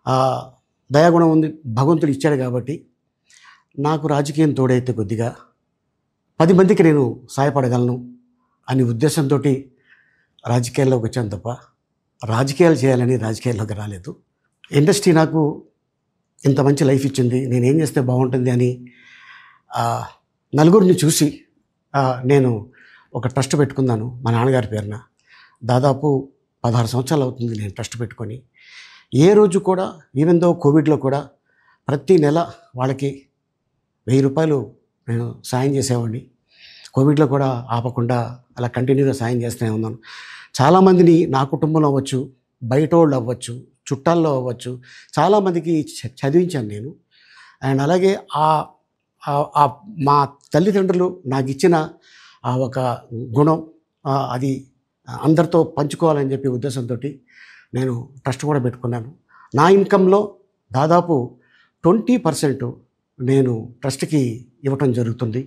ఆ దయాగుణం ఉంది, భగవంతుడు ఇచ్చాడు కాబట్టి నాకు రాజకీయం తోడైతే కొద్దిగా 10 మందికి నేను సహాయపడగలను అనే ఉద్దేశంతో రాజకీయాల్లోకి వచ్చాను తప్ప రాజకీయాలు చేయాలని రాజకీయాల్లోకి రాలేదు. ఇండస్ట్రీ నాకు ఇంత మంచి లైఫ్ ఇచ్చింది, నేనేం చేస్తే బాగుంటుంది అని నలుగురిని చూసి నేను ఒక ట్రస్ట్ పెట్టుకున్నాను మా నాన్నగారి పేరున. దాదాపు 16 సంవత్సరాలు అవుతుంది నేను ట్రస్ట్ పెట్టుకొని. ఏ రోజు కూడా ఈవెన్ దో కోవిడ్లో కూడా ప్రతి నెల వాళ్ళకి 1000 రూపాయలు నేను సాయం చేసేవాడిని. కోవిడ్లో కూడా ఆపకుండా అలా కంటిన్యూగా సాయం చేస్తూనే ఉన్నాను. చాలామందిని నా కుటుంబంలో అవ్వచ్చు, బయట వాళ్ళు అవ్వచ్చు, చుట్టాల్లో అవ్వచ్చు, చాలామందికి చదివించాను నేను. అండ్ అలాగే మా తల్లిదండ్రులు నాకు ఇచ్చిన ఒక గుణం అది అందరితో పంచుకోవాలని చెప్పి ఉద్దేశంతో నేను ట్రస్ట్ కూడా పెట్టుకున్నాను. నా ఇన్కంలో దాదాపు 20% నేను ట్రస్ట్కి ఇవ్వటం జరుగుతుంది.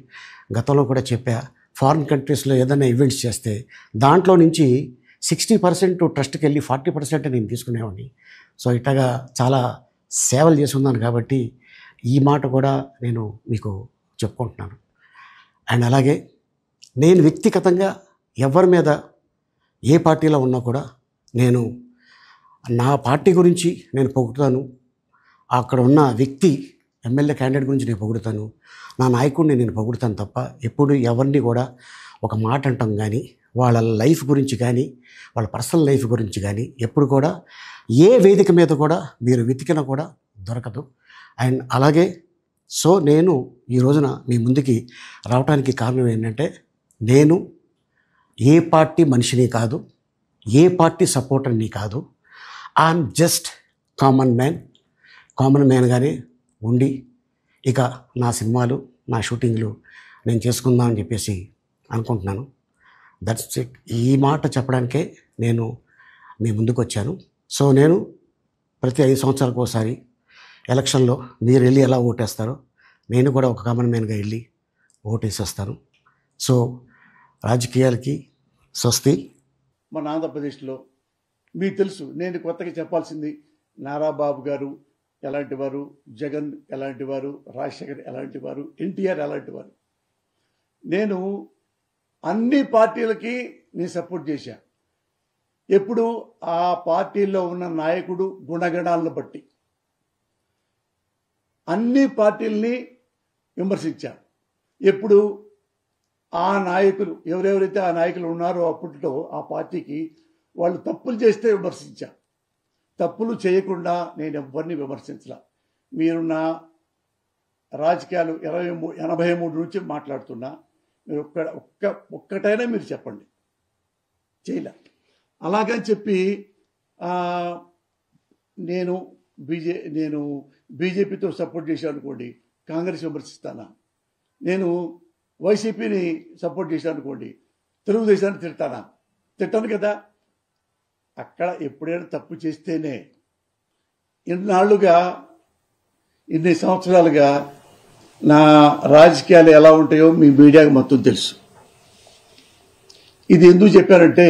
గతంలో కూడా చెప్పా, ఫారిన్ కంట్రీస్లో ఏదైనా ఈవెంట్స్ చేస్తే దాంట్లో నుంచి 60% ట్రస్ట్కి వెళ్ళి 40% నేను తీసుకునేవాడిని. సో ఇట్లాగా చాలా సేవలు చేసి ఉన్నాను కాబట్టి ఈ మాట కూడా నేను మీకు చెప్పుకుంటున్నాను. అండ్ అలాగే నేను వ్యక్తిగతంగా ఎవరి మీద ఏ పార్టీలో ఉన్నా కూడా నేను నా పార్టీ గురించి నేను పొగుడుతాను, అక్కడ ఉన్న వ్యక్తి ఎమ్మెల్యే క్యాండిడేట్ గురించి నేను పొగుడుతాను, నా నాయకుడిని నేను పొగుడుతాను తప్ప ఎప్పుడు ఎవరిని కూడా ఒక మాట అంటాం కానీ వాళ్ళ లైఫ్ గురించి కానీ వాళ్ళ పర్సనల్ లైఫ్ గురించి కానీ ఎప్పుడు కూడా ఏ వేదిక మీద కూడా మీరు వెతికినా కూడా దొరకదు. అండ్ అలాగే సో నేను ఈ రోజున మీ ముందుకి రావడానికి కారణం ఏంటంటే నేను ఏ పార్టీ మనిషిని కాదు, ఏ పార్టీ సపోర్టర్ని కాదు. ఐఎమ్ జస్ట్ కామన్ మ్యాన్గానే ఉండి ఇక నా సినిమాలు నా షూటింగ్లు నేను చేసుకుందాం అని చెప్పేసి అనుకుంటున్నాను. That's it. ఈ మాట చెప్పడానికే నేను మీ ముందుకు వచ్చాను. సో నేను ప్రతి 5 సంవత్సరాలకు ఒకసారి ఎలక్షన్లో మీరు వెళ్ళి ఎలా ఓటేస్తారో నేను కూడా ఒక కామన్ మ్యాన్గా వెళ్ళి ఓటేసేస్తాను. సో రాజకీయాలకి స్వస్తి. మన ఆంధ్రప్రదేశ్లో మీకు తెలుసు, నేను కొత్తగా చెప్పాల్సింది నారా బాబు గారు ఎలాంటి వారు, జగన్ ఎలాంటి వారు, రాజశేఖర్ ఎలాంటి వారు, ఎన్టీఆర్ ఎలాంటి వారు. నేను అన్ని పార్టీలకి నేను సపోర్ట్ చేశా. ఎప్పుడు ఆ పార్టీలో ఉన్న నాయకుడు గుణగణాలను బట్టి అన్ని పార్టీల్ని విమర్శించా. ఎప్పుడు ఆ నాయకులు ఎవరెవరైతే ఆ నాయకులు ఉన్నారో అప్పట్లో ఆ పార్టీకి వాళ్ళు తప్పులు చేస్తే విమర్శించా. తప్పులు చేయకుండా నేను ఎవరిని విమర్శించలా. మీరు నా రాజకీయాలు 83 నుంచి మాట్లాడుతున్నా, మీరు ఒక్కటైనా మీరు చెప్పండి చేయలే. అలాగని చెప్పి నేను బీజేపీతో సపోర్ట్ చేశాను అనుకోండి, కాంగ్రెస్ విమర్శిస్తానా? నేను వైసీపీని సపోర్ట్ చేశాను అనుకోండి, తెలుగుదేశాన్ని తిడతానా? తిట్టాను కదా. అక్కడ ఎప్పుడైనా తప్పు చేస్తేనే. ఇన్ని సంవత్సరాలుగా నా రాజకీయాలు ఎలా ఉంటాయో మీ మీడియాకి మొత్తం తెలుసు. ఇది ఎందుకు చెప్పారంటే,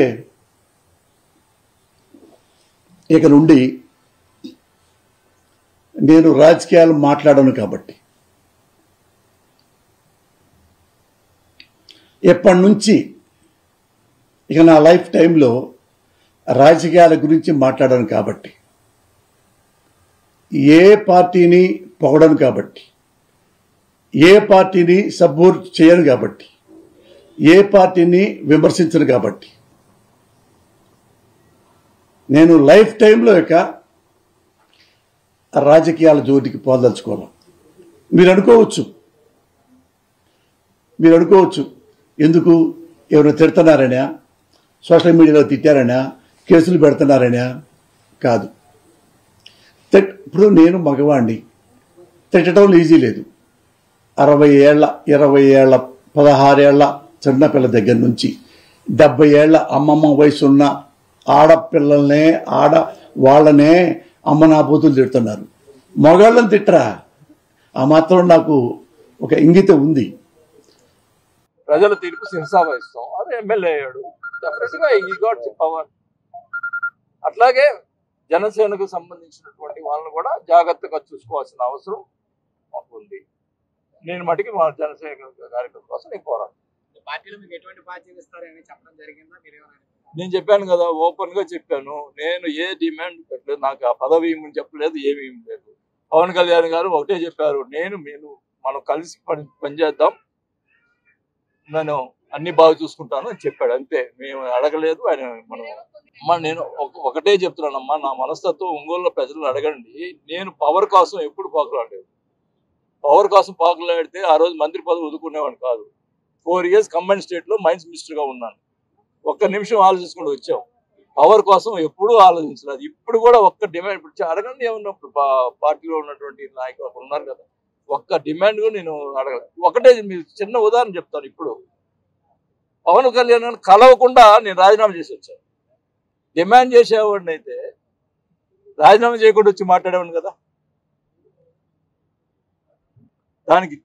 ఇక నుండి నేను రాజకీయాలు మాట్లాడను కాబట్టి. ఎప్పటి నుంచి ఇక నా లైఫ్ టైంలో రాజకీయాల గురించి మాట్లాడను కాబట్టి, ఏ పార్టీని పొగడను కాబట్టి, ఏ పార్టీని సపోర్ట్ చేయను కాబట్టి, ఏ పార్టీని విమర్శించను కాబట్టి నేను లైఫ్ టైంలో ఇక రాజకీయాల జోలికి పోదలుచుకోను. మీరు అనుకోవచ్చు ఎందుకు ఎవరు తిడుతున్నారనా, సోషల్ మీడియాలో తిట్టారనా, కేసులు పెడుతున్నారనా? కాదు. ఇప్పుడు నేను మగవాణ్ణి, తిట్టడం ఈజీ లేదు. 60 ఏళ్ల 20 ఏళ్ల 16 ఏళ్ల చిన్నపిల్ల దగ్గర నుంచి 70 ఏళ్ల అమ్మమ్మ వయసున్న ఆడపిల్లల్నే వాళ్ళనే అమ్మ నా బూతులు తిడుతున్నారు. మగాళ్ళని తిట్టరా? ఆ మాత్రం నాకు ఒక ఇంగితం ఉంది. ప్రజల తీర్పు శిరసావహిస్తాం. అది ఎమ్మెల్యే అయ్యాడు, డెఫినెట్ గా ఈ గాట్ పవర్. అట్లాగే జనసేనకు సంబంధించినటువంటి వాళ్ళని కూడా జాగ్రత్తగా చూసుకోవాల్సిన అవసరం మాకు ఉంది. నేను మటుకి మా జనసేన కార్యక్రమం కోసం నేను పోరాడు. పార్టీలో మీకు ఎటువంటి బాధ్యత ఇస్తారని చెప్పడం జరిగిందా? నేను చెప్పాను కదా, ఓపెన్ గా చెప్పాను. నేను ఏ డిమాండ్ పెట్టలేదు, నాకు ఆ పదవి ఇమ్మని చెప్పలేదు, ఏమీ లేదు. పవన్ కళ్యాణ్ గారు ఒకటే చెప్పారు, మనం కలిసి పనిచేద్దాం, నేను అన్ని బాగా చూసుకుంటాను అని చెప్పాడు. అంతే, మేము అడగలేదు. నేను ఒకటే చెప్తున్నానమ్మా, నా మనస్తత్వం ఒంగోలులో ప్రజలు అడగండి. నేను పవర్ కోసం ఎప్పుడు పాకులాడలేదు. పవర్ కోసం పాకులాడితే ఆ రోజు మంత్రి పదవి వదులుకునేవాడిని కాదు. 4 years కంబైన్ స్టేట్ లో మైన్స్ మినిస్టర్ గా ఉన్నాను. ఒక్క నిమిషం ఆలోచించుకుంటూ వచ్చాం. పవర్ కోసం ఎప్పుడూ ఆలోచించలేదు. ఇప్పుడు కూడా ఒక్క డిమాండ్ ఇప్పుడు అడగండి, ఏమన్నప్పుడు పార్టీలో ఉన్నటువంటి నాయకులు ఉన్నారు కదా, ఒక్క డిమాండ్ కూడా నేను అడగలేదు. ఒకటే మీరు చిన్న ఉదాహరణ చెప్తాను. ఇప్పుడు పవన్ కళ్యాణ్ కలవకుండా నేను రాజీనామా చేసి వచ్చాను. డిమాండ్ చేసేవాడిని అయితే రాజీనామా చేయకుండా వచ్చి మాట్లాడేవాడిని కదా. దానికి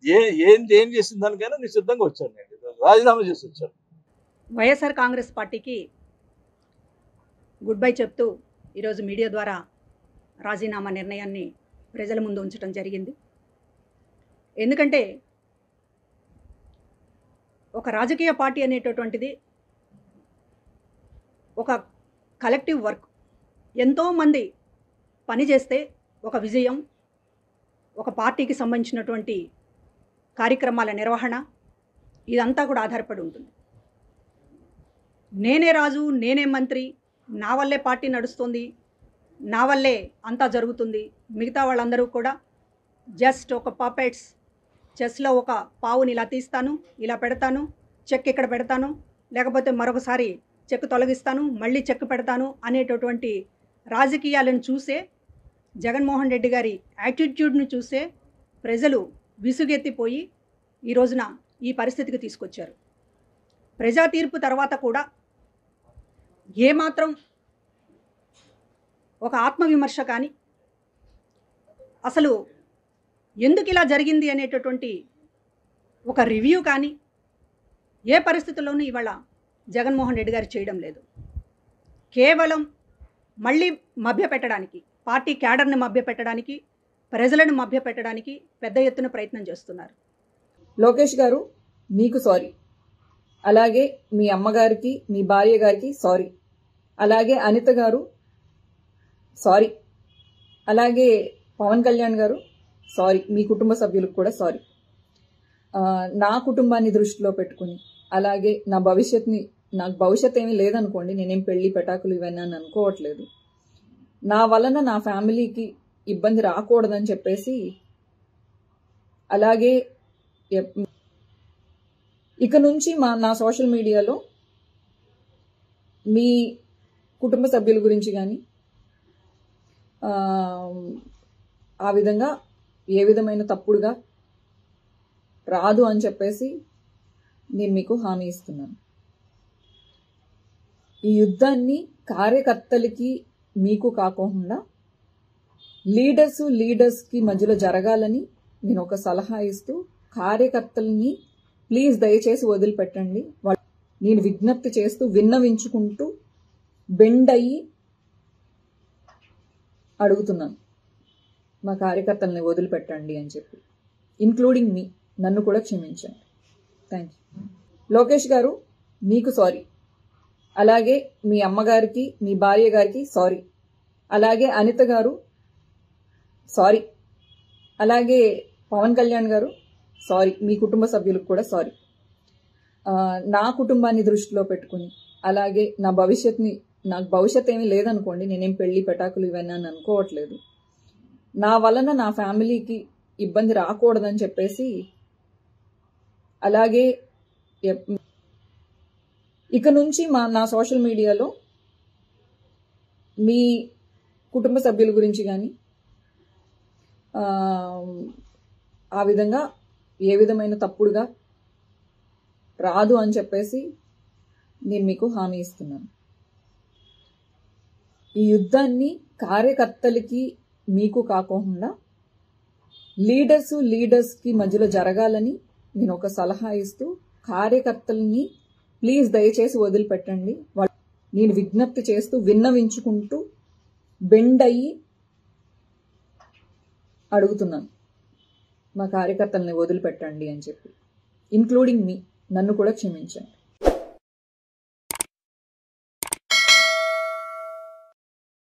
ఏం చేసిన దానికైనా నేను సిద్ధంగా వచ్చాను. నేను రాజీనామా చేసి వచ్చాను. వైఎస్ఆర్ కాంగ్రెస్ పార్టీకి గుడ్ బై చెప్తూ ఈరోజు మీడియా ద్వారా రాజీనామా నిర్ణయాన్ని ప్రజల ముందు ఉంచడం జరిగింది. ఎందుకంటే ఒక రాజకీయ పార్టీ అనేటటువంటిది ఒక కలెక్టివ్ వర్క్. ఎంతోమంది పనిచేస్తే ఒక విజయం, ఒక పార్టీకి సంబంధించినటువంటి కార్యక్రమాల నిర్వహణ ఇదంతా కూడా ఆధారపడి ఉంటుంది. నేనే రాజు, నేనే మంత్రి, నా వల్లే పార్టీ నడుస్తుంది, నా వల్లే అంతా జరుగుతుంది, మిగతా వాళ్ళందరూ కూడా జస్ట్ ఒక పపెట్స్, చెస్లో ఒక పావుని ఇలా తీస్తాను, ఇలా పెడతాను, చెక్ ఇక్కడ పెడతాను, లేకపోతే మరొకసారి చెక్ తొలగిస్తాను, మళ్ళీ చెక్ పెడతాను అనేటటువంటి రాజకీయాలను చూసే, జగన్మోహన్ రెడ్డి గారి యాటిట్యూడ్ను చూసే ప్రజలు విసుగెత్తిపోయి ఈ రోజున ఈ పరిస్థితికి తీసుకొచ్చారు. ప్రజా తీర్పు తర్వాత కూడా ఏమాత్రం ఒక ఆత్మవిమర్శ కానీ, అసలు ఎందుకు ఇలా జరిగింది అనేటటువంటి ఒక రివ్యూ కానీ ఏ పరిస్థితుల్లోనూ ఇవాళ జగన్మోహన్ రెడ్డి గారు చేయడం లేదు. కేవలం మళ్ళీ మభ్యపెట్టడానికి, పార్టీ క్యాడర్ని మభ్యపెట్టడానికి, ప్రజలను మభ్యపెట్టడానికి పెద్ద ఎత్తున ప్రయత్నం చేస్తున్నారు. లోకేష్ గారు, మీకు సారీ. అలాగే మీ అమ్మగారికి, మీ భార్య గారికి సారీ. అలాగే అనిత గారు సారీ. అలాగే పవన్ కళ్యాణ్ గారు సారీ. మీ కుటుంబ సభ్యులకు కూడా సారీ. నా కుటుంబాన్ని దృష్టిలో పెట్టుకుని, అలాగే నాకు భవిష్యత్ ఏమీ లేదనుకోండి, నేనేం పెళ్లి పెటాకులు ఇవన్నీ అని అనుకోవట్లేదు. నా వలన నా ఫ్యామిలీకి ఇబ్బంది రాకూడదని చెప్పేసి, అలాగే ఇక నుంచి నా సోషల్ మీడియాలో మీ కుటుంబ సభ్యుల గురించి కానీ ఆ విధంగా ఏ విధమైన తప్పుడుగా రాదు అని చెప్పేసి నేను మీకు హామీ ఇస్తున్నాను. ఈ యుద్ధాన్ని కార్యకర్తలకి మీకు కాకుండా లీడర్స్కి మధ్యలో జరగాలని నేను ఒక సలహా ఇస్తూ, కార్యకర్తల్ని ప్లీజ్ దయచేసి వదిలిపెట్టండి. నేను విజ్ఞప్తి చేస్తూ, విన్నవించుకుంటూ, బెండ్ అయ్యి అడుగుతున్నాను, మా కార్యకర్తల్ని వదిలిపెట్టండి అని చెప్పి, ఇంక్లూడింగ్ మీ, నన్ను కూడా క్షమించండి. Thank you. లోకేష్ గారు, మీకు సారీ. అలాగే మీ అమ్మగారికి, మీ భార్య గారికి సారీ. అలాగే అనిత గారు సారీ. అలాగే పవన్ కళ్యాణ్ గారు సారీ. మీ కుటుంబ సభ్యులకు కూడా సారీ. నా కుటుంబాన్ని దృష్టిలో పెట్టుకుని, అలాగే నాకు భవిష్యత్ ఏమీ లేదనుకోండి, నేనేం పెళ్లి పెటాకులు ఇవన్నీ అని అనుకోవట్లేదు. నా వలన నా ఫ్యామిలీకి ఇబ్బంది రాకూడదని చెప్పేసి, అలాగే ఇక నుంచి నా సోషల్ మీడియాలో మీ కుటుంబ సభ్యుల గురించి కానీ ఆ విధంగా ఏ విధమైన తప్పుడుగా రాదు అని చెప్పేసి నేను మీకు హామీ ఇస్తున్నాను. ఈ యుద్ధాన్ని కార్యకర్తలకి మీకు కాకుండా లీడర్స్కి మధ్యలో జరగాలని నేను ఒక సలహా ఇస్తూ, కార్యకర్తల్ని ప్లీజ్ దయచేసి వదిలిపెట్టండి. నేను విజ్ఞప్తి చేస్తూ, విన్నవించుకుంటూ, బెండ్ అయ్యి అడుగుతున్నాను, మా కార్యకర్తల్ని వదిలిపెట్టండి అని చెప్పి, ఇంక్లూడింగ్ మీ, నన్ను కూడా క్షమించండి.